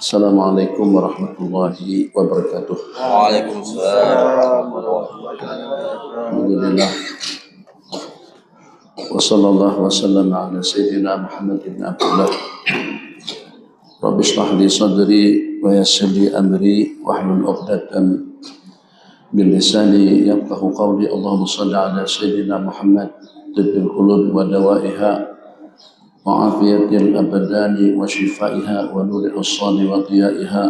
Assalamualaikum warahmatullahi wabarakatuh. Waalaikumsalam warahmatullahi wabarakatuh. Alhamdulillah. Wassallallahu wasallam ala sayyidina Muhammad ibn Abdullah. Rabbi shrah li sadri wa yassir li amri wahlul 'uqdatam min lisani yafqahu qawli. Allahumma shalli ala sayyidina Muhammad tibbil qulub wa dawaiha wa afiyatil abdani wa shifaiha wa nuril usali wa diyaiha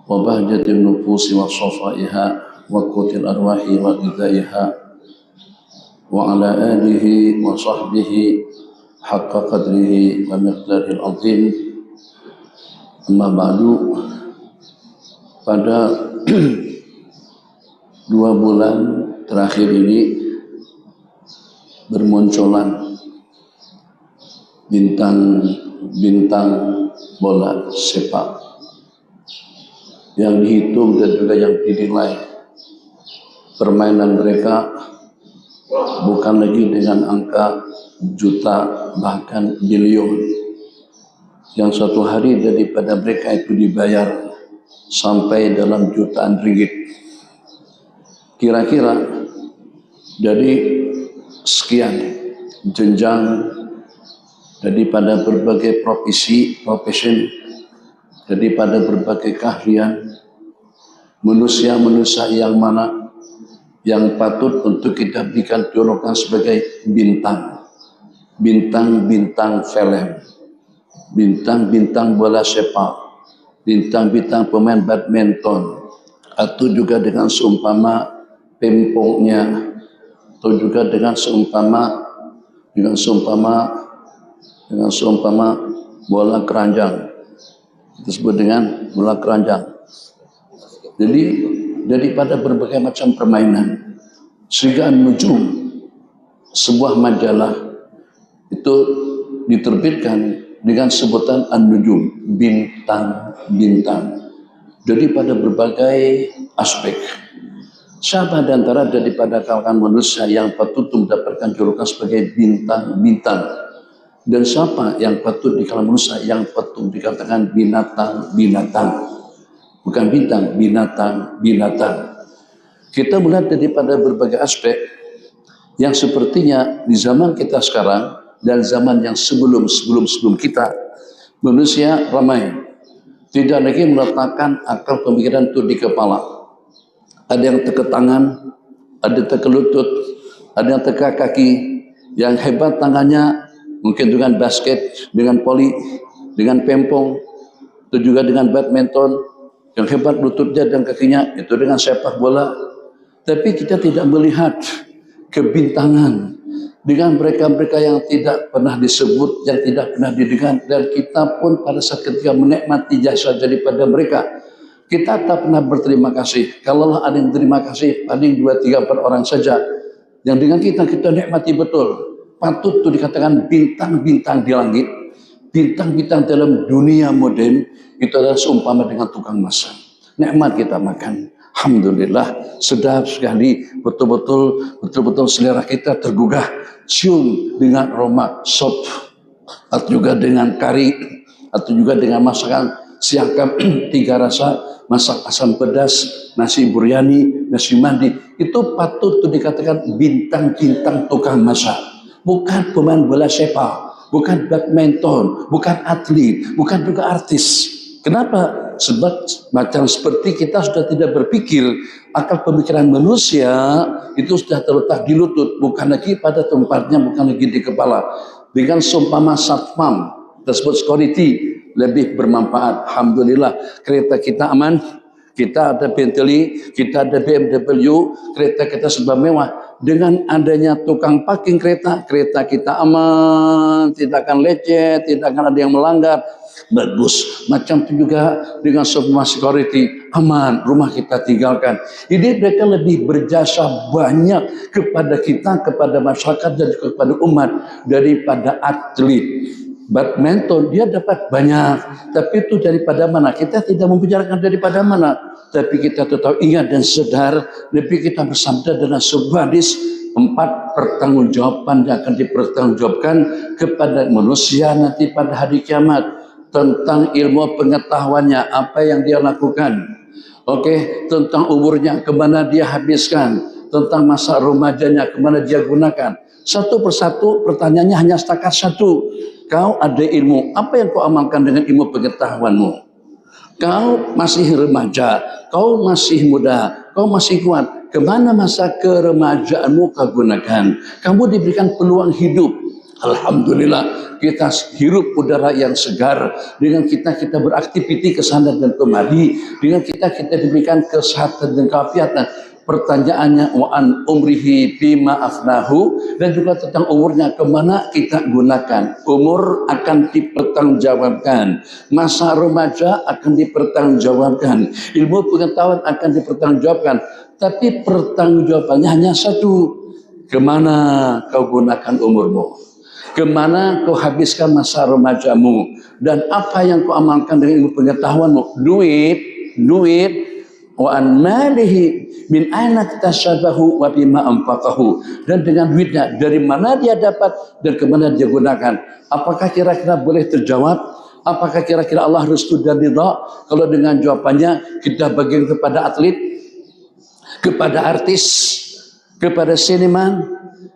wa bahjatin nufusi wa safaiha wa qutil arwahi wa ghidaiha wa ala alihi wa sahbihi haqqa qadrihi wa miqdaril azim. Amma ba'du. Pada 2 bulan terakhir ini bermunculan bintang bola sepak yang dihitung dan juga yang dinilai permainan mereka bukan lagi dengan angka juta bahkan bilion, yang suatu hari daripada mereka itu dibayar sampai dalam jutaan ringgit. Kira-kira dari sekian jenjang daripada berbagai profesi, daripada berbagai keahlian, manusia-manusia yang mana yang patut untuk kita berikan julukan sebagai bintang film, bintang bola sepak, bintang pemain badminton, atau juga dengan seumpama pempongnya, atau juga dengan seumpama bola keranjang, disebut dengan bola keranjang. Jadi daripada berbagai macam permainan, sehingga Nujum, sebuah majalah itu diterbitkan dengan sebutan An-Nujum, bintang-bintang, daripada berbagai aspek. Siapa di antara daripada kalangan manusia yang patut mendapatkan julukan sebagai bintang-bintang, dan siapa yang patut di kalangan manusia yang patut dikatakan binatang-binatang, bukan bintang, binatang-binatang. Kita melihat daripada berbagai aspek yang sepertinya di zaman kita sekarang dan zaman yang sebelum kita, manusia ramai tidak lagi meletakkan akal pemikiran itu di kepala. Ada yang teka tangan, ada yang teka lutut, ada yang teka kaki. Yang hebat tangannya mungkin dengan basket, dengan voli, dengan pempong, itu juga dengan badminton. Yang hebat lututnya dan kakinya itu dengan sepak bola. Tapi kita tidak melihat kebintangan dengan mereka-mereka yang tidak pernah disebut, yang tidak pernah didengar. Dan kita pun pada saat ketika menikmati jasa daripada mereka, kita tak pernah berterima kasih. Kalau ada yang terima kasih, paling 2-3 per orang saja. Yang dengan kita nikmati betul. Patut itu dikatakan bintang-bintang di langit, bintang-bintang dalam dunia modern, itu adalah seumpama dengan tukang masak. Nikmat kita makan, alhamdulillah, sedap sekali, betul-betul selera kita tergugah, cium dengan aroma sop, atau juga dengan kari, atau juga dengan masakan siangkap 3 rasa, masak asam pedas, nasi biryani, nasi mandi. Itu patut itu dikatakan bintang-bintang tukang masak. Bukan pemain bola sepak, bukan badminton, bukan atlet, bukan juga artis. Kenapa? Sebab macam seperti kita sudah tidak berpikir, akal pemikiran manusia itu sudah terletak di lutut, bukan lagi pada tempatnya, bukan lagi di kepala. Dengan seumpama satpam tersebut security lebih bermanfaat. Alhamdulillah, kereta kita aman, kita ada Bentley, kita ada BMW, kereta kita serba mewah. Dengan adanya tukang parking kereta kita aman, tidak akan lecet, tidak akan ada yang melanggar. Bagus. Macam itu juga dengan semua security, aman, rumah kita tinggalkan. Jadi mereka lebih berjasa banyak kepada kita, kepada masyarakat dan kepada umat daripada atlet. Badminton dia dapat banyak, tapi itu daripada mana? Kita tidak membicarakan daripada mana, tapi kita tetap ingat dan sadar, lebih kita bersabda dengan sebuah hadis, 4 pertanggungjawaban yang akan dipertanggungjawabkan kepada manusia nanti pada hari kiamat. tentang ilmu pengetahuannya, apa yang dia lakukan. Okey, tentang umurnya, kemana dia habiskan, tentang masa remajanya, kemana dia gunakan. Satu persatu pertanyaannya hanya setakat satu. Kau ada ilmu, apa yang kau amalkan dengan ilmu pengetahuanmu? Kau masih remaja, kau masih muda, kau masih kuat. Kemana masa keremajaanmu kau gunakan? Kamu diberikan peluang hidup. Alhamdulillah, kita hirup udara yang segar. Dengan kita beraktiviti ke sana dan kemari. Dengan kita diberikan kesehatan dan keafiatan. Pertanyaannya wa'an umrihi bima afnahu, dan juga tentang umurnya, kemana kita gunakan. Umur akan dipertanggungjawabkan, masa remaja akan dipertanggungjawabkan, ilmu pengetahuan akan dipertanggungjawabkan. Tapi pertanggungjawabannya hanya satu, kemana kau gunakan umurmu, kemana kau habiskan masa remajamu, dan apa yang kau amalkan dengan ilmu pengetahuanmu. Duit wa an malihi min aina iktasabahu wa bima anfaqahu, dan dengan duitnya dari mana dia dapat dan kemana dia gunakan. Apakah kira-kira boleh terjawab? Apakah kira-kira Allah restu dan ridha? Kalau dengan jawabannya kita bagian kepada atlet, kepada artis, kepada seniman,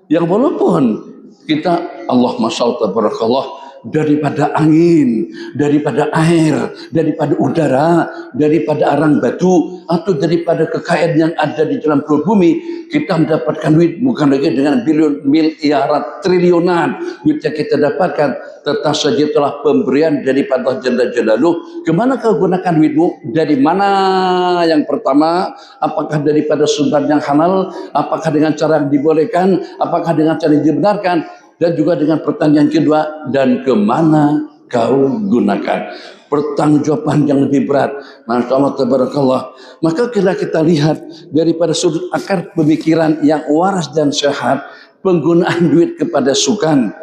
yang walaupun kita Allah masyaallah tabarakallah, daripada angin, daripada air, daripada udara, daripada arang batu, atau daripada kekayaan yang ada di dalam perut bumi, kita mendapatkan duit bukan lagi dengan bilion, miliaran, triliunan duit yang kita dapatkan. Tetap saja telah pemberian daripada Jalla Jalaluh. Kemana kau gunakan duitmu? Dari mana? Yang pertama, apakah daripada sumber yang halal? Apakah dengan cara yang dibolehkan? Apakah dengan cara yang dibenarkan? Dan juga dengan pertanyaan kedua, dan kemana kau gunakan? Pertanggungjawaban yang lebih berat. Masya Allah tabarakallah. Maka kita lihat daripada sudut akar pemikiran yang waras dan sehat, penggunaan duit kepada sukan.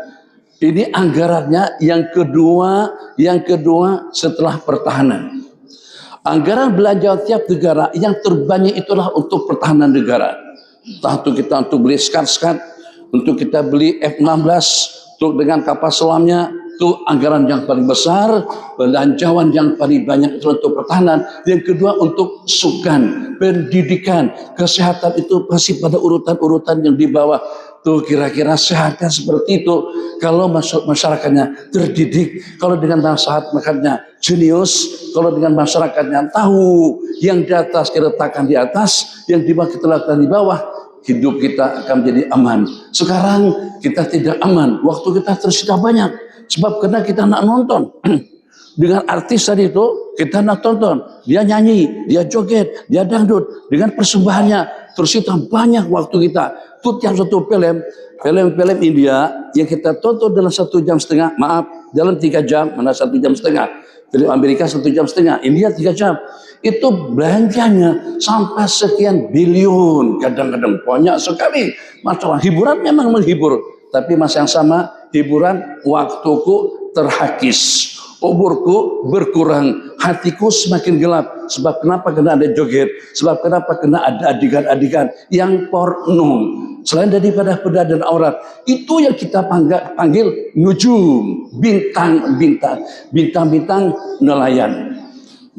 Ini anggarannya yang kedua setelah pertahanan. Anggaran belanja tiap negara yang terbanyak itulah untuk pertahanan negara. Entah itu kita untuk beli skat-skat, untuk kita beli F-16, untuk dengan kapal selamnya, itu anggaran yang paling besar, belanjawan yang paling banyak itu untuk pertahanan. Yang kedua untuk sukan, pendidikan, kesehatan, itu pasti pada urutan-urutan yang di bawah. Tuh kira-kira sehatnya seperti itu. Kalau masyarakatnya terdidik, kalau dengan masyarakatnya jenius, kalau dengan masyarakatnya tahu yang di atas kita letakkan di atas, yang di bawah kita letakkan di bawah, hidup kita akan menjadi aman. Sekarang kita tidak aman, waktu kita tersita banyak, sebab karena kita nak nonton. Dengan artis tadi itu kita nak tonton, dia nyanyi, dia joget, dia dangdut, dengan persembahannya tersita banyak waktu kita. Tut yang satu film India yang kita tonton dalam 1 jam setengah, maaf, dalam 3 jam, mana 1 jam setengah. Film Amerika 1 jam setengah, India 3 jam. Itu belanjanya sampai sekian bilion, kadang-kadang banyak sekali. Masalah hiburan memang menghibur, tapi masa yang sama hiburan, waktuku terhakis, umurku berkurang, hatiku semakin gelap. Sebab kenapa? Kena ada joget. Sebab kenapa? Kena ada adegan-adegan yang porno. Selain daripada peda dan aurat, itu yang kita panggil nujum, bintang-bintang nelayan.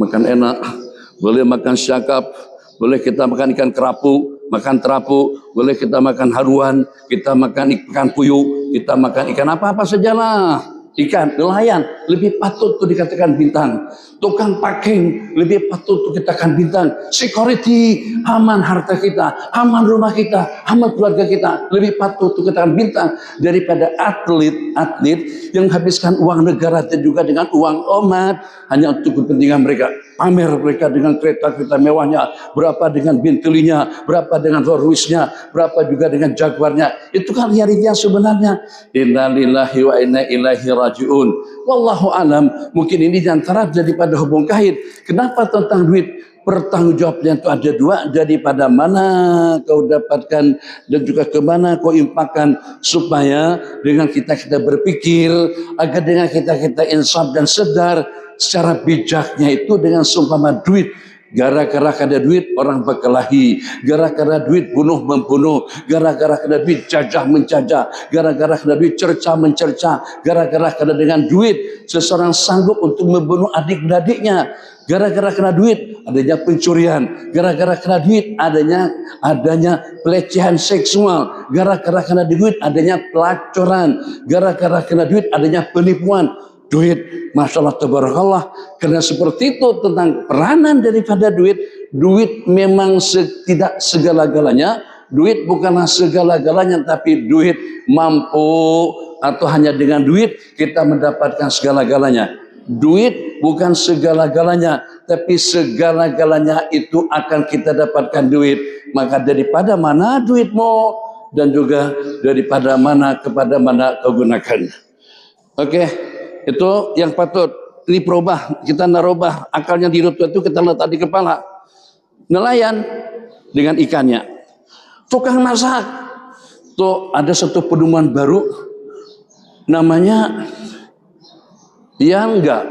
Makan enak, boleh makan syakap, boleh kita makan ikan kerapu, makan terapu, boleh kita makan haruan, kita makan ikan puyuh, kita makan ikan apa-apa sajalah. Ikan, nelayan, lebih patut untuk dikatakan bintang. Tukang packing, lebih patut untuk dikatakan bintang. Security, aman harta kita, aman rumah kita, aman keluarga kita, lebih patut untuk dikatakan bintang daripada atlet yang menghabiskan uang negara dan juga dengan uang umat hanya untuk kepentingan mereka. Pamer mereka dengan kereta-kereta mewahnya, berapa dengan Bentley-nya, berapa dengan Rolls Royce-nya, berapa juga dengan Jaguar-nya. Itu kan realitinya sebenarnya. Inna lillahi wa inna ilaihi raji'un. Wallahu alam. Mungkin ini diantara daripada hubung kahit. Kenapa tentang duit? Pertanggungjawabannya itu ada dua, daripada mana kau dapatkan dan juga kemana kau impakkan, supaya dengan kita berpikir, agar dengan kita insaf dan sedar secara bijaknya itu dengan seumpama duit Gara-gara kada duit orang berkelahi, gara-gara duit bunuh membunuh, gara-gara kada duit jajah menjajah, gara-gara kada duit cerca mencerca, gara-gara kada dengan duit seseorang sanggup untuk membunuh adik-adiknya, gara-gara kena duit adanya pencurian, gara-gara kena duit adanya pelecehan seksual, gara-gara kena duit adanya pelacuran, gara-gara kena duit adanya penipuan. Duit, Masya Allah, tabarakallah. Karena seperti itu tentang peranan daripada duit. Duit memang tidak segala-galanya. Duit bukanlah segala-galanya, tapi duit mampu atau hanya dengan duit kita mendapatkan segala-galanya. Duit bukan segala-galanya, tapi segala-galanya itu akan kita dapatkan duit. Maka daripada mana duitmu dan juga daripada mana kepada mana kau gunakan. Oke. Itu yang patut ini perubah, kita narobah akalnya di rute itu kita letak di kepala. Nelayan dengan ikannya, tukang masak, tuh ada satu pedoman baru namanya yangga,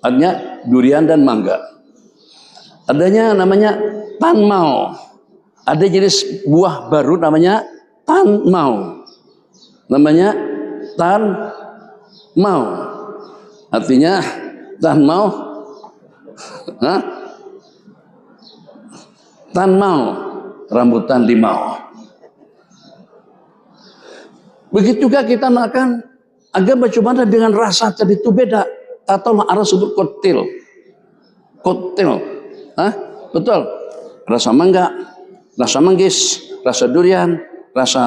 artinya durian dan mangga. Adanya namanya tanmau, ada jenis buah baru namanya tanmau, namanya tanmau, artinya tanmau, tanmau, rambutan limau. Begitu juga kita makan agak bagaimana dengan rasa tadi itu beda. Atau arah sebut koktail, betul. Rasa mangga, rasa manggis, rasa durian, rasa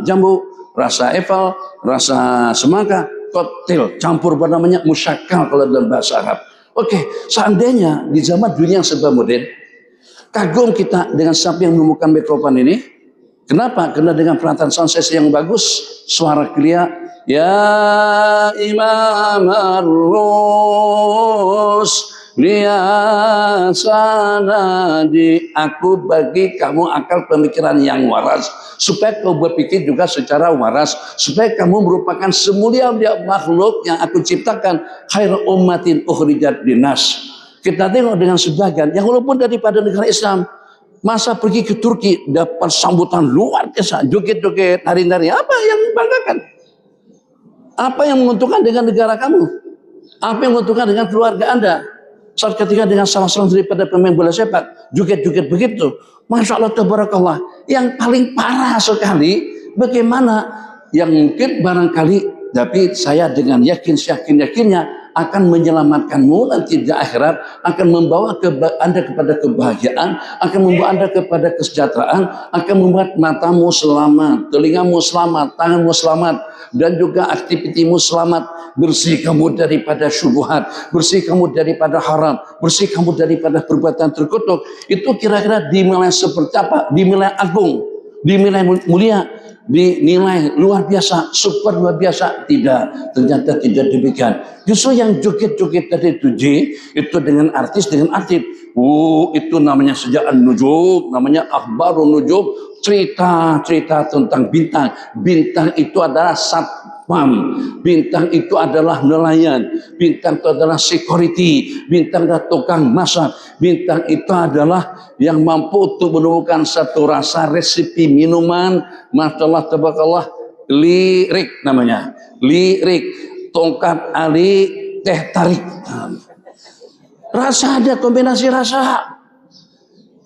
jambu, rasa apple, rasa semangka, koktail, campur namanya musyakal kalau dalam bahasa Arab. Oke, seandainya di zaman dunia yang serba modern, kagum kita dengan siapa yang menemukan mikrofon ini. Kenapa? Karena dengan perantaraan sound system yang bagus, suara clear, ya Imam Ar-Rus, liasanadi, aku bagi kamu akal pemikiran yang waras, supaya kau berpikir juga secara waras, supaya kamu merupakan semulia-mulia makhluk yang aku ciptakan, khairu ummatin ukhrijat linnas. Kita tengok dengan sebagian yang walaupun daripada negara Islam, masa pergi ke Turki dapat sambutan luar biasa, joget-joget, nari-nari. Apa yang membanggakan? Apa yang menguntungkan dengan negara kamu? Apa yang menguntungkan dengan keluarga Anda? Saat ketika dengan salah seorang daripada pemain bola sepak, joget-joget begitu, Masya Allah, tabarakallah. Yang paling parah sekali, bagaimana yang mungkin barangkali, tapi saya dengan yakinnya akan menyelamatkanmu nanti di akhirat, akan membawa Anda kepada kebahagiaan, akan membawa Anda kepada kesejahteraan, akan membuat matamu selamat, telingamu selamat, tanganmu selamat, dan juga aktivitimu selamat. Bersih kamu daripada syubhat, bersih kamu daripada haram, bersih kamu daripada perbuatan terkutuk. Itu kira-kira dinilai seperti apa? Dinilai agung, dinilai mulia, dinilai luar biasa, super luar biasa. Tidak, ternyata tidak demikian. Justru yang joget-joget tadi itu dengan artis, itu namanya sejak nujum, namanya akhbarun nujum, cerita-cerita tentang bintang. Bintang itu adalah satpam, bintang itu adalah nelayan, bintang itu adalah security, bintang adalah tukang masak, bintang itu adalah yang mampu untuk menemukan satu rasa resipi minuman. Masya Allah, tabarakallah, lirik namanya, lirik, tongkat ali, teh tarik. Rasa ada kombinasi rasa.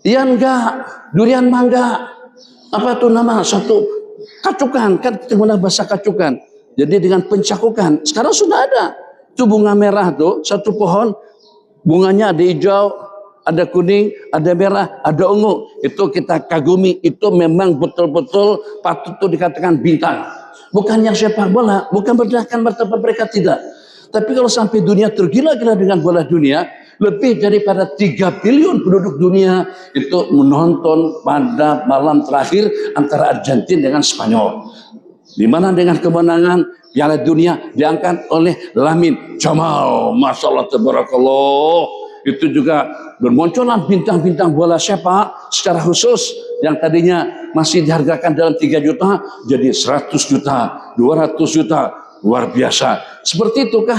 Yangga, durian mangga, apa itu nama satu kacukan, kan kita bahasa kacukan. Jadi dengan pencakukan. Sekarang sudah ada. Itu bunga merah tuh, satu pohon, bunganya ada hijau, ada kuning, ada merah, ada ungu. Itu kita kagumi. Itu memang betul-betul patut itu dikatakan bintang. Bukan yang sepak bola, bukan berdasarkan martabat mereka, tidak. Tapi kalau sampai dunia tergila-gila dengan bola dunia, lebih daripada 3 bilion penduduk dunia itu menonton pada malam terakhir antara Argentina dengan Spanyol. Di mana dengan kemenangan Piala Dunia diangkat oleh Lamine Yamal. Masya Allah, tabarakallah. Itu juga bermunculan bintang-bintang bola sepak secara khusus yang tadinya masih dihargakan dalam 3 juta jadi 100 juta, 200 juta. Luar biasa. Seperti itukah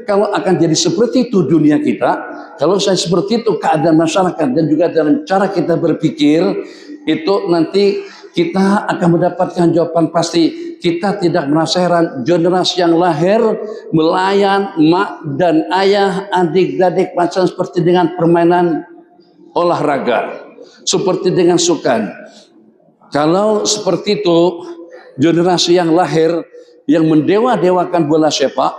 kalau akan jadi seperti itu dunia kita, kalau saya seperti itu keadaan masyarakat dan juga dalam cara kita berpikir, itu nanti kita akan mendapatkan jawaban pasti. Kita tidak merasa heran generasi yang lahir melayan mak dan ayah, adik-adik macam seperti dengan permainan olahraga, seperti dengan sukan. Kalau seperti itu, generasi yang lahir yang mendewa-dewakan bola sepak,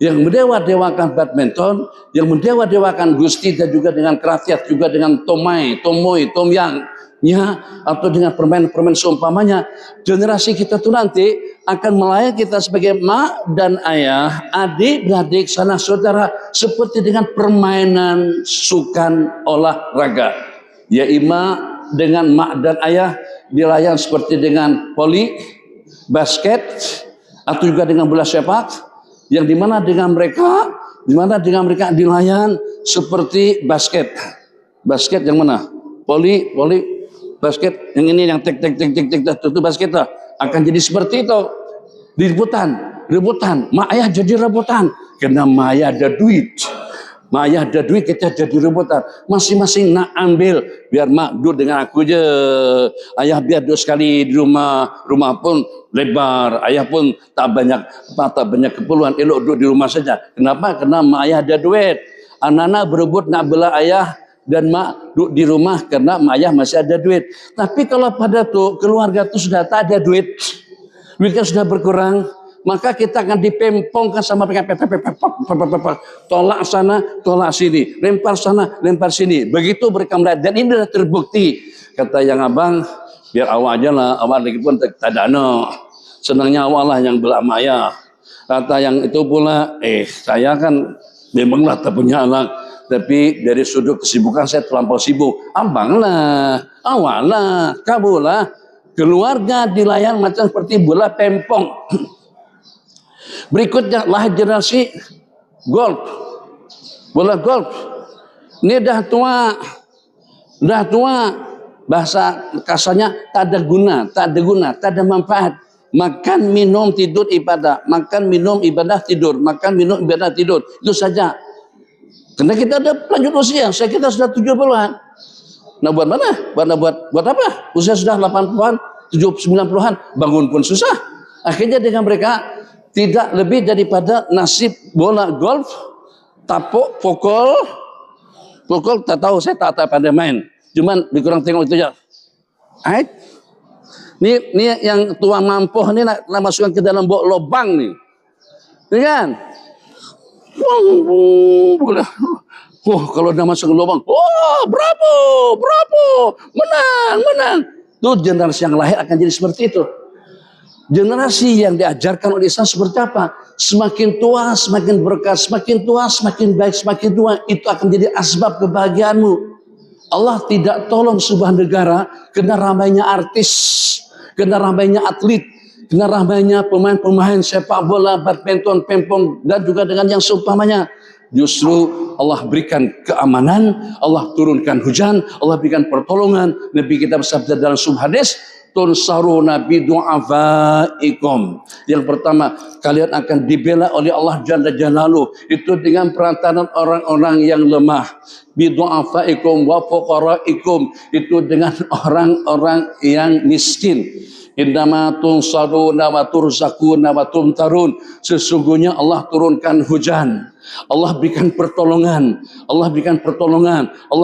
yang mendewa-dewakan badminton, yang mendewa-dewakan gusti dan juga dengan kerakyat, juga dengan tomai, tomoy, tomyangnya, atau dengan permainan-permainan seumpamanya, generasi kita tuh nanti akan melayani kita sebagai mak dan ayah, adik-beradik, sanak saudara, seperti dengan permainan sukan olahraga. Ya ima dengan mak dan ayah dilayan seperti dengan voli, basket, atau juga dengan bola sepak, yang dimana dengan mereka dilayan seperti basket yang mana? Voli, basket, yang ini yang tek itu basket lah. Akan jadi seperti itu. Rebutan. Mak ayah jadi rebutan. Karena mak ayah ada duit. Kita jadi rebutan. Masing-masing nak ambil. Biar mak duduk dengan aku je. Ayah biar duduk sekali di rumah. Rumah pun lebar. Ayah pun tak banyak keperluan. Elok duduk di rumah saja. Kenapa? Karena mak ayah ada duit. Anak-anak berebut nak bela ayah dan mak duduk di rumah karena mak ayah masih ada duit. Tapi kalau pada tu keluarga tu sudah tak ada duit, duitnya sudah berkurang, maka kita akan dipempongkan sama mereka, tolak sana, tolak sini, lempar sana, lempar sini. Begitu mereka melihat, dan ini sudah terbukti. Kata yang abang, biar awak aja lah, awak lagi pun tak ada no. Senangnya awak lah yang bela mak ayah. Kata yang itu pula, saya kan memanglah tak punya anak, tapi dari sudut kesibukan saya terlampau sibuk. Abang lah, awak lah, kamu lah. Keluarga dilayan macam seperti bola pempong. Berikutnya lahir generasi golf. Bola golf. Ini dah tua. Bahasa kasarnya tak ada guna, tak ada manfaat. Makan, minum, tidur, ibadah. Makan, minum, ibadah, tidur. Makan, minum, ibadah, tidur. Itu saja. Karena kita ada lanjut usia. Kita sudah 70-an. Nah buat mana? Buat apa? Usia sudah 80-an, 90-an, bangun pun susah. Akhirnya dengan mereka tidak lebih daripada nasib bola golf, tapuk, pukul, tak tahu, saya tak pandai main. Cuman dikurang tengok itu aja. Ini yang tua mampuh ni nak masukkan ke dalam lubang ni. Ini kan? Kalau dah masuk ke lubang, bravo, menang. Itu generasi yang lahir akan jadi seperti itu. Generasi yang diajarkan oleh Islam seperti apa? Semakin tua, semakin berkah, semakin tua, semakin baik, semakin tua, itu akan jadi asbab kebahagiaanmu. Allah tidak tolong sebuah negara kena ramainya artis, kena ramainya atlet, kena ramainya pemain-pemain sepak bola, badminton, pempong, dan juga dengan yang seumpamanya. Justru Allah berikan keamanan, Allah turunkan hujan, Allah berikan pertolongan. Nabi kita bersabda dalam sebuah hadis, tunsaruna bidu'afaikum. Yang pertama, kalian akan dibela oleh Allah Jalla Jalaluhu, itu dengan perantaraan orang-orang yang lemah. Bidu'afaikum wa fuqaraikum, itu dengan orang-orang yang miskin. Innama tunsaruna wa turzakuna wa tumtarun. Sesungguhnya Allah turunkan hujan, Allah berikan pertolongan, Allah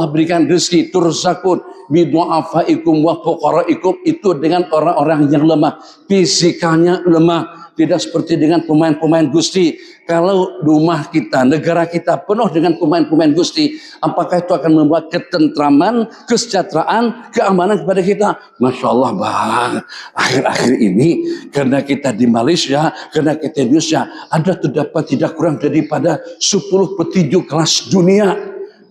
berikan rezeki. Turzakun bidu'afaikum wa fuqaraikum, itu dengan orang-orang yang lemah, fisikalnya lemah, tidak seperti dengan pemain-pemain gusti. Kalau rumah kita, negara kita penuh dengan pemain-pemain gusti, apakah itu akan membuat ketentraman, kesejahteraan, keamanan kepada kita? Masya Allah bang, akhir-akhir ini karena kita di Malaysia, karena kita di Indonesia, ada terdapat tidak kurang daripada 10 petinju kelas dunia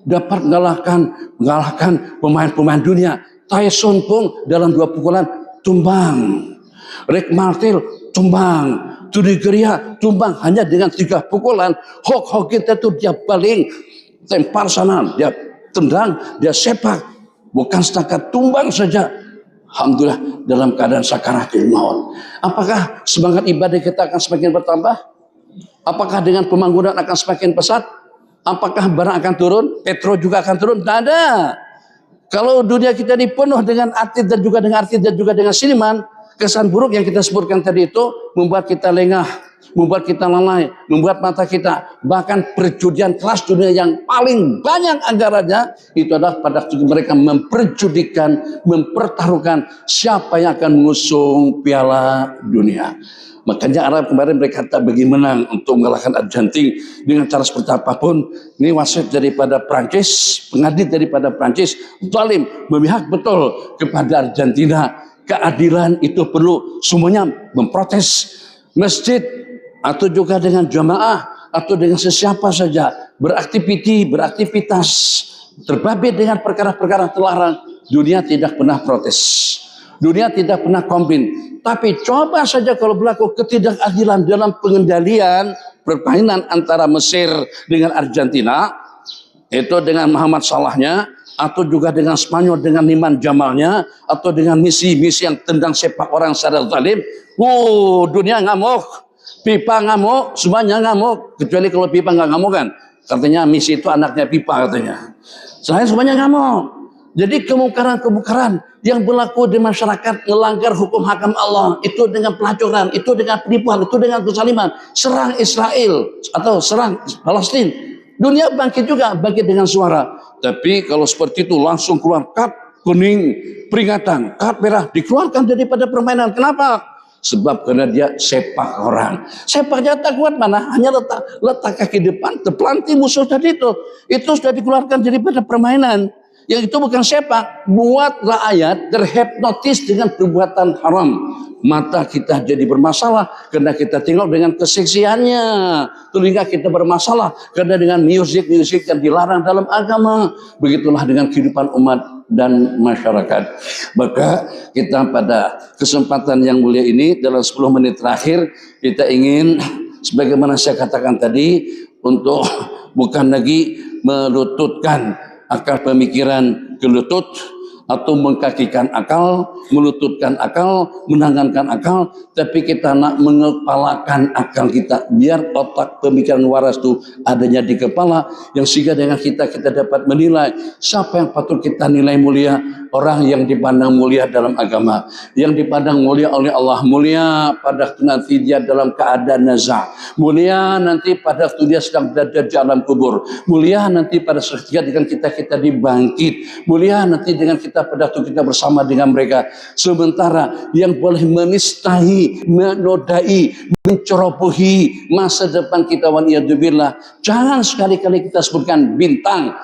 dapat mengalahkan pemain-pemain dunia. Tyson pun dalam 2 pukulan tumbang. Rick Martel tumbang. Tudi Geria tumbang hanya dengan 3 pukulan. Hok kita tu dia paling tempar sana, dia tendang, dia sepak. Bukan setakat tumbang saja. Alhamdulillah dalam keadaan sakaratul maut. Apakah semangat ibadah kita akan semakin bertambah? Apakah dengan pembangunan akan semakin pesat? Apakah barang akan turun? Petro juga akan turun? Tidak ada. Kalau dunia kita ini penuh dengan artis dan juga dengan siniman, kesan buruk yang kita sebutkan tadi itu membuat kita lengah, membuat kita lalai, membuat mata kita, bahkan perjudian kelas dunia yang paling banyak anggarannya itu adalah pada mereka memperjudikan, mempertaruhkan siapa yang akan mengusung Piala Dunia. Makanya Arab kemarin mereka tak bagi menang untuk mengalahkan Argentina dengan cara seperti apapun. Ini wasit daripada Prancis, pengadil daripada Prancis, zalim, memihak betul kepada Argentina. Keadilan itu perlu semuanya memprotes. Masjid atau juga dengan jamaah atau dengan sesiapa saja beraktivitas terbabit dengan perkara-perkara terlarang, dunia tidak pernah protes. Dunia tidak pernah komplain. Tapi coba saja kalau berlaku ketidakadilan dalam pengendalian permainan antara Mesir dengan Argentina, itu dengan Muhammad Salahnya, atau juga dengan Spanyol dengan Iman Jamalnya, atau dengan misi-misi yang tendang sepak orang secara zalim. Dunia ngamuk, FIFA ngamuk, semuanya ngamuk. Kecuali kalau FIFA nggak ngamuk kan, katanya misi itu anaknya FIFA katanya. Saya semuanya ngamuk. Jadi kemungkaran-kemungkaran yang berlaku di masyarakat melanggar hukum hakam Allah, itu dengan pelacuran, itu dengan penipuan, itu dengan kezaliman, serang Israel atau serang Palestina. Dunia bangkit juga, bangkit dengan suara. Tapi kalau seperti itu langsung keluar kartu kuning, peringatan, kartu merah, dikeluarkan daripada permainan. Kenapa? Sebab karena dia sepak orang. Sepaknya tak kuat mana? Hanya letak kaki depan, terpelanti musuh tadi itu. Itu sudah dikeluarkan daripada permainan. Yang itu bukan sepak, buat rakyat terhipnotis dengan perbuatan haram. Mata kita jadi bermasalah karena kita tengok dengan keseksiannya. Telinga kita bermasalah karena dengan musik yang dilarang dalam agama. Begitulah dengan kehidupan umat dan masyarakat. Maka kita pada kesempatan yang mulia ini dalam 10 menit terakhir kita ingin, sebagaimana saya katakan tadi, untuk bukan lagi melututkan akal pemikiran ke lutut atau mengkakikan akal, melututkan akal, menangankan akal, tapi kita nak mengepalakan akal kita biar otak pemikiran waras itu adanya di kepala, yang sehingga dengan kita dapat menilai siapa yang patut kita nilai mulia. Orang yang dipandang mulia dalam agama, yang dipandang mulia oleh Allah, mulia pada nanti dia dalam keadaan nazar, mulia nanti pada waktu dia sedang berada di alam kubur, mulia nanti pada ketika dengan kita dibangkit, mulia nanti dengan kita pada waktu kita bersama dengan mereka. Sementara yang boleh menistahi, menodai, mencerobohi masa depan kita, waliyadzubillah, jangan sekali-kali kita sebutkan bintang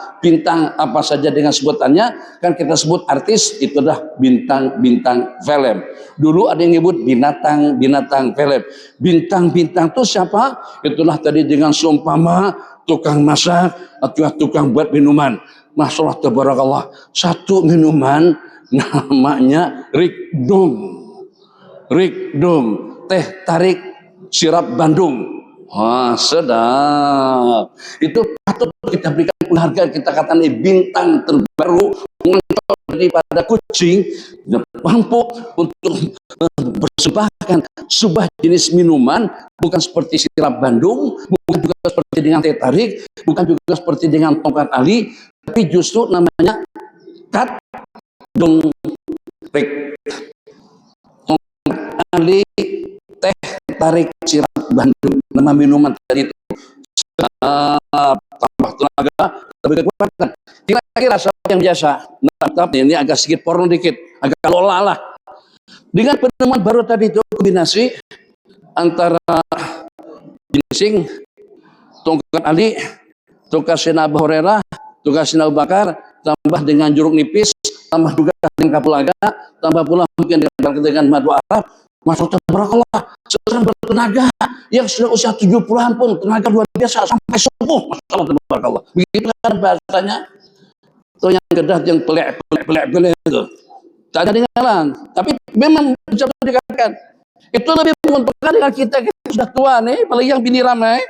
apa saja dengan sebutannya. Kan kita sebut artis itu adalah bintang film. Dulu ada yang nyebut binatang film. Bintang itu siapa? Itulah tadi dengan seumpama tukang masak atau tukang buat minuman. Masya Allah, tabarakallah, satu minuman namanya Rikdum, teh tarik sirap Bandung. Wah, sedap. Itu patut kita berikan penghargaan, kita katakan ini bintang terbaru daripada kucing, mampu untuk mempersembahkan sebuah jenis minuman, bukan seperti sirap Bandung, bukan juga seperti dengan teh tarik, bukan juga seperti dengan tongkat ali, tapi justru namanya Kadung Rik. Tongkat ali, teh tarik sirap Bandung, nama minuman tadi itu. Tambah tenaga, lebih kekuatan. Kira-kira sesuatu yang biasa. Nah, tapi ini agak sedikit porno dikit, agak lola lah. Dengan penemuan baru tadi itu kombinasi antara ginseng, tongkat ali, tongkat Sayyidina Abu Hurairah, tongkat Sayyidina Abu Bakar, tambah dengan jeruk nipis, tambah juga dengan kapulaga, tambah pula mungkin dengan madu Arab. Masya Allah, seorang bertenaga yang sudah usia 70-an pun tenaga luar biasa sampai subuh. Masya Allah, begitu kan bahasanya. Itu yang kedah, yang pelek itu. Tak ada dengaran. Tapi memang bisa dikatakan itu lebih menguntungkan dengan kita sudah tua nih, apalagi yang bini ramai,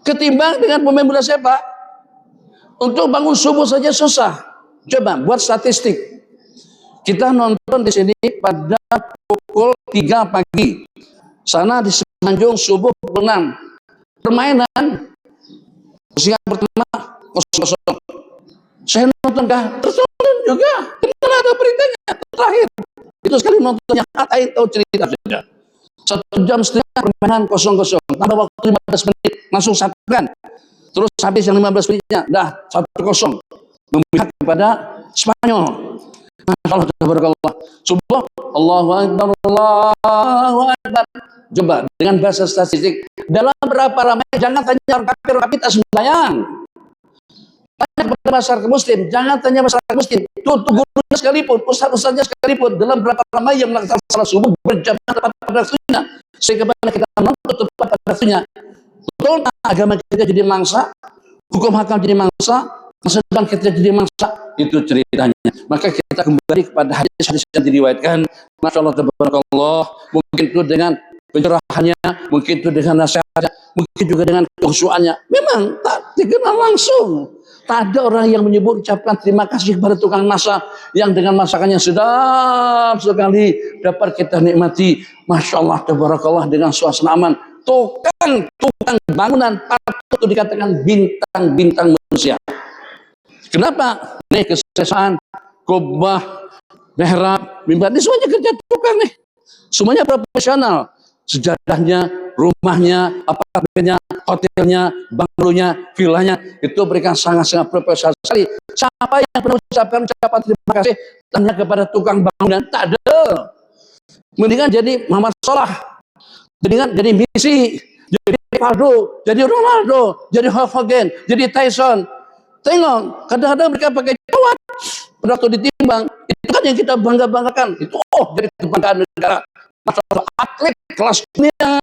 ketimbang dengan pemain bola sepak. Untuk bangun subuh saja susah. Coba buat statistik. Kita nonton di sini pada pukul 3 pagi. Sana di Semenanjung subuh pukul 6. permainan. Postingan pertama 0-0. Saya nonton tertonton juga. Kita ada beritanya terakhir. Itu sekali nontonnya katain tahu cerita saja. 1 jam setengah permainan 0-0. Tambah waktu 15 menit langsung satu kan. Terus habis yang 15 menitnya dah 1-0 memihak kepada Spanyol. Masyaallah tabarakallah. Subhan Allahu Akbar Allahu Akbar. Coba dengan bahasa statistik dalam berapa ramai, jangan tanya orang kafir tapi tak sembahyang. Tanya kepada masyarakat muslim, jangan tanya masyarakat muslim. Tuh gurunya sekalipun, ustaz-ustaznya sekalipun, dalam berapa ramai yang melaksanakan salat subuh berjamaah tepat pada waktunya. Sehingga kita menuntut tepat pada waktunya. Betul agama kita jadi mangsa, hukum hakam jadi mangsa, sedang kita jadi mangsa, itu ceritanya. Maka kita kembali kepada hadis-hadis yang diriwayatkan. Masyaallah tabarakallah, mungkin itu dengan pencerahannya, mungkin itu dengan nasihatnya, mungkin juga dengan kekhusyuannya. Memang tak dikenal langsung. Tak ada orang yang menyebut ucapkan terima kasih kepada tukang masak yang dengan masakannya sedap sekali dapat kita nikmati. Masya Allah tabarakallah, dengan suasana aman. Tukang bangunan patut dikatakan bintang-bintang manusia. Kenapa? Nih kesesaan, kubah, mihrab, mimbar, ini semuanya kerja tukang nih. Semuanya profesional. Sejadahnya, rumahnya, apartemennya, hotelnya, banglonya, villanya, itu mereka sangat-sangat profesional sekali. Siapa yang pernah ucapkan ucapan terima kasih tanya kepada tukang bangunan? Tak ada. Mendingan jadi Muhammad Salah, mendingan jadi Messi, jadi Rivaldo, jadi Ronaldo, jadi Hogan, jadi Tyson. Tengok, kadang-kadang mereka pakai cawat. Waktu ditimbang, itu kan yang kita bangga-banggakan. Itu jadi kebanggaan negara. Masalah atlet kelas dunia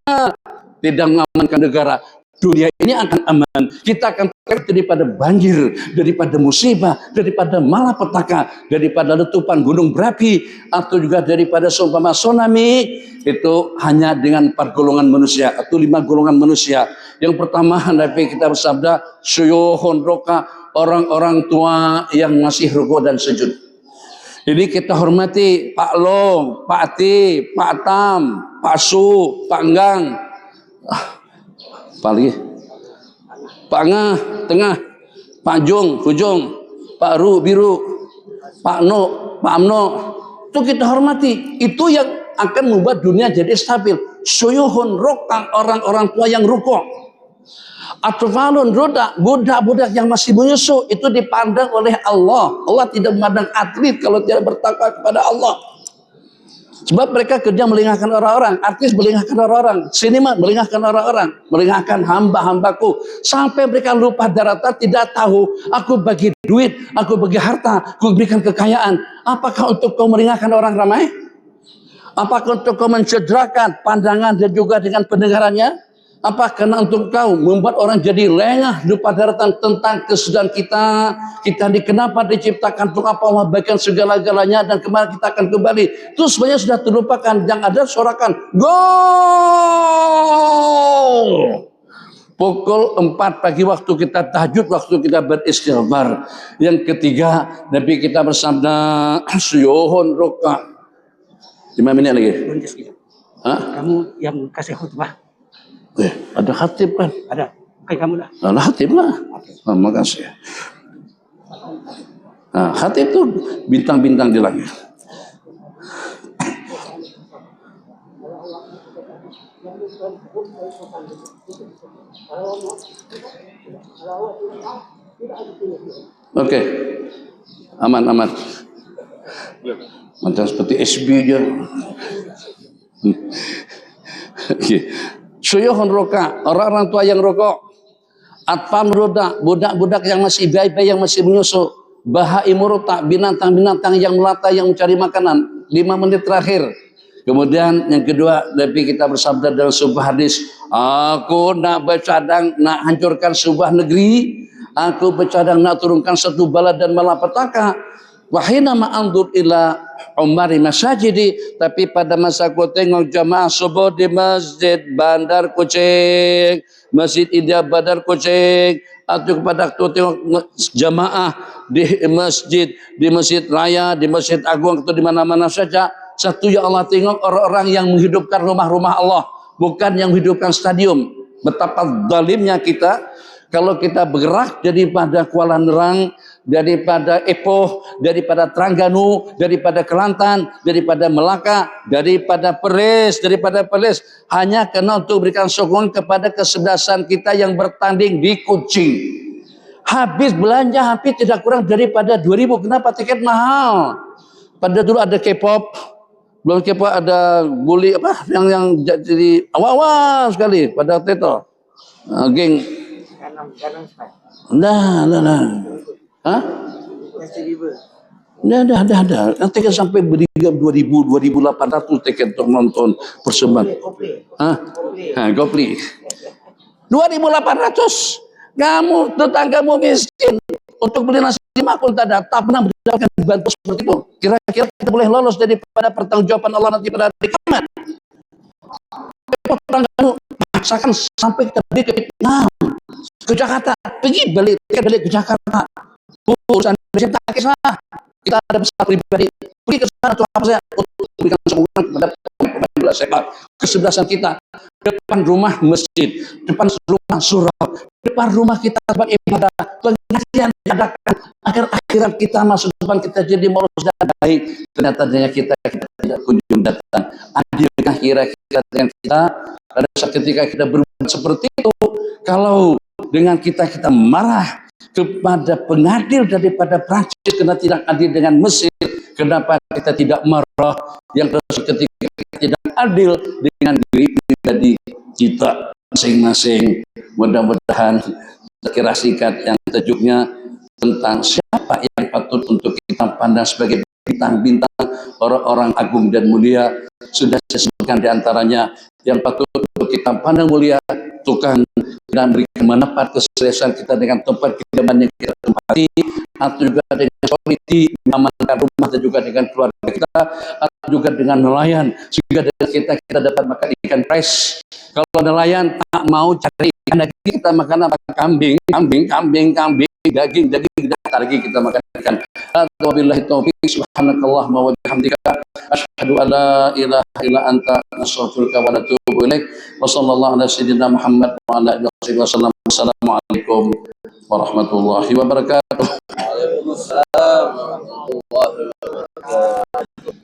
tidak mengamankan negara. Dunia ini akan aman. Kita akan terlepas daripada banjir, daripada musibah, daripada malapetaka, daripada letupan gunung berapi, atau juga daripada seumpama tsunami. Itu hanya dengan 4 golongan manusia atau 5 golongan manusia. Yang pertama, Nabi kita bersabda, syuyuhun roka, orang-orang tua yang masih rukuk dan sujud. Ini kita hormati Pak Long, Pak Ati, Pak Tam, Pak Su, Pak Enggang, Pak lagi, Pak Ngah, Tengah, Pak Jung, Hujung, Pak Ru, Biru, Pak No, Pak Amno. Itu kita hormati. Itu yang akan membuat dunia jadi stabil. Syuyuhun rokang, orang-orang tua yang rukuk. Atfalun roda, budak-budak yang masih menyusu, itu dipandang oleh Allah. Allah tidak memandang atlet kalau tidak bertakwa kepada Allah. Sebab mereka kerja melingahkan orang-orang, artis melingahkan orang-orang, sinema melingahkan orang-orang, melingahkan hamba-hambaku. Sampai mereka lupa daratan, tidak tahu, aku bagi duit, aku bagi harta, aku berikan kekayaan. Apakah untuk kau melingahkan orang ramai? Apakah untuk kau mencederakan pandangan dan juga dengan pendengarannya? Apa karena untuk kau membuat orang jadi lengah lupa daratan tentang kesudahan kita? Kita kenapa diciptakan untuk apa, memberikan segala-galanya, dan kemana kita akan kembali? Itu sebenarnya sudah terlupakan. Yang ada sorakan gol. Pukul 4 pagi waktu kita tahajud, waktu kita beristighfar. Yang ketiga, Nabi kita bersabda, syuyuhun roka. 5 menit lagi. Hah? Kamu yang kasih khutbah. Ada khatib kan? Ada. Oke, kamu lah. Ada khatib lah. Oh, makasih. Nah, khatib itu bintang-bintang di langit. Oke. Aman. Macam seperti SB aja. Syuyuhun roka, orang-orang tua yang rokok. Atfal roda, budak-budak yang masih bayi-bayi yang masih menyusu. Bahaimu rota, binatang-binatang yang melata yang mencari makanan. 5 menit terakhir. Kemudian yang kedua, Nabi kita bersabda dalam sebuah hadis, aku nak bercadang nak hancurkan sebuah negeri, aku bercadang nak turunkan satu bala dan malapetaka. Wahina ma'andur ila umari masajidi, tapi pada masa aku tengok jamaah subuh di Masjid Bandar Kucing, Masjid India Bandar Kucing, atau kepada aku tengok jamaah di masjid raya, di masjid agung, atau di mana-mana saja, satu ya Allah tengok orang-orang yang menghidupkan rumah-rumah Allah, bukan yang menghidupkan stadium. Betapa zalimnya kita kalau kita bergerak daripada Kuala Nerang, daripada Ipoh, daripada Terengganu, daripada Kelantan, daripada Melaka, daripada Perlis, hanya karena untuk berikan sokongan kepada kesebelasan kita yang bertanding di Kuching. Habis belanja hampir tidak kurang daripada 2.000. Kenapa? Tiket mahal. Pada dulu ada K-pop, belum K-pop ada bully apa yang jadi awal-awal sekali pada waktu itu. Geng. Nah. Hah? Ada. Tiket sampai berikan 2.800 tiket untuk nonton persembahan. Hah? Gopli. 2.800. Kamu tetanggamu miskin untuk beli nasi makul tak pernah mendapatkan bantuan seperti itu. Kira-kira kita boleh lolos daripada pertanggungjawaban Allah nanti pada hari kiamat. Terengganu paksakan sampai kita beli ke Vietnam, ke Jakarta, pergi balik ke Jakarta. Urusan Indonesia tak kisah. Kita ada pesawat pribadi, pergi ke sana untuk apa saya? Untuk memberikan sokongan kepada pemain bola sepak. Kesebelasan kita depan rumah masjid, depan rumah surau, depan rumah kita tempat ibadah, pengajian diadakan agar akhirat kita masuk depan kita jadi mulus dan baik. Ternyata kita tidak kunjung datang. Adilkah kira-kira dengan kita pada saat ketika kita berbuat seperti itu? Kalau dengan kita marah kepada pengadil daripada Prancis karena tidak adil dengan Mesir, kenapa kita tidak marah yang ketika kita tidak adil dengan diri pribadi kita masing-masing? Mudah-mudahan kira singkat yang tajuknya tentang siapa yang patut untuk kita pandang sebagai bintang-bintang orang-orang agung dan mulia sudah saya sebutkan diantaranya. Yang patut untuk kita pandang mulia Tuhan dan berikan mendapat kesuksesan kita dengan tempat kediaman yang kita tempati, atau juga dengan quality mengamankan rumah, dan juga dengan keluarga kita, atau juga dengan nelayan sehingga dengan kita dapat makan ikan fresh. Kalau nelayan tak mau cari ikan lagi, kita makan apa? Kambing, daging lagi kita makan ikan. Wabillahi taufiq. Subhanakallahumma wa bihamdika asyhadu an la ilaha illa anta astaghfiruka wa atubu ilaik. Wa sallallahu ala sayyidina Muhammad wa ala alihi wasallam. Assalamualaikum warahmatullahi wabarakatuh. Waalaikumsalam warahmatullahi wabarakatuh.